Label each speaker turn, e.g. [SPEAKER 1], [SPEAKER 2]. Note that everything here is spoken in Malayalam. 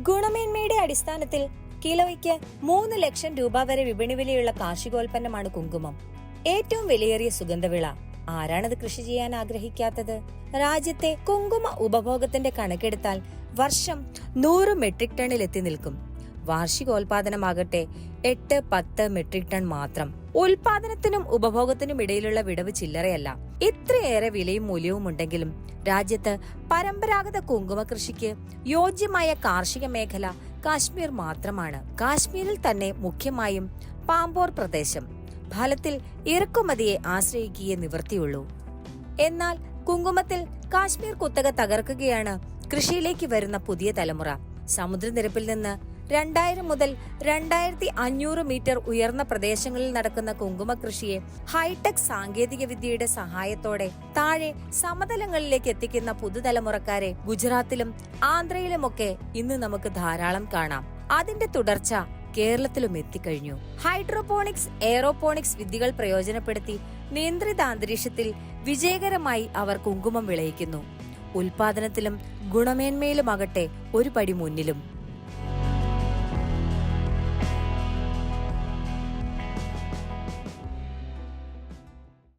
[SPEAKER 1] ഗുണമേന്മയുടെ അടിസ്ഥാനത്തിൽ കിലോയ്ക്ക് 3 ലക്ഷം രൂപ വരെ വിപണി വിലയുള്ള കാർഷികോൽപ്പന്നമാണ് കുങ്കുമം. ഏറ്റവും വിലയേറിയ സുഗന്ധവിള. ആരാണത് കൃഷി ചെയ്യാൻ ആഗ്രഹിക്കാത്തത്? രാജ്യത്തെ കുങ്കുമ ഉപഭോഗത്തിന്റെ കണക്കെടുത്താൽ വർഷം 100 മെട്രിക് ടണ്ണിൽ എത്തി നിൽക്കും. വാർഷികോൽപാദനമാകട്ടെ 8-10 മെട്രിക് ടൺ മാത്രം. ഉൽപാദനത്തിനും ഉപഭോഗത്തിനും ഇടയിലുള്ള വിടവ് ചില്ലറയല്ല. ഇത്രയേറെ വിലയും മൂല്യവും ഉണ്ടെങ്കിലും രാജ്യത്ത് പരമ്പരാഗത കുങ്കുമ കൃഷിക്ക് യോജ്യമായ കാർഷിക മേഖല കാശ്മീർ മാത്രമാണ്. കാശ്മീരിൽ തന്നെ മുഖ്യമായും പാമ്പോർ പ്രദേശം ഫലത്തിൽ ഇറക്കുമതിയെ ആശ്രയിക്കുകയേ നിവൃത്തിയുള്ളൂ. എന്നാൽ കുങ്കുമത്തിൽ കാശ്മീർ കുത്തക തകർക്കുകയാണ് കൃഷിയിലേക്ക് വരുന്ന പുതിയ തലമുറ. സമുദ്രനിരപ്പിൽ നിന്ന് 2000 മുതൽ 2500 മീറ്റർ ഉയർന്ന പ്രദേശങ്ങളിൽ നടക്കുന്ന കുങ്കുമ കൃഷിയെ ഹൈടെക് സാങ്കേതിക വിദ്യയുടെ സഹായത്തോടെ താഴെ സമതലങ്ങളിലേക്ക് എത്തിക്കുന്ന പുതുതലമുറക്കാരെ ഗുജറാത്തിലും ആന്ധ്രയിലുമൊക്കെ ഇന്ന് നമുക്ക് ധാരാളം കാണാം. അതിന്റെ തുടർച്ച കേരളത്തിലും എത്തിക്കഴിഞ്ഞു. ഹൈഡ്രോപോണിക്സ്, എയറോപോണിക്സ് വിദ്യകൾ പ്രയോജനപ്പെടുത്തി നിയന്ത്രിത അന്തരീക്ഷത്തിൽ വിജയകരമായി അവർ കുങ്കുമം വിളയിക്കുന്നു. ഉൽപാദനത്തിലും ഗുണമേന്മയിലുമാകട്ടെ ഒരു പടി മുന്നിലും.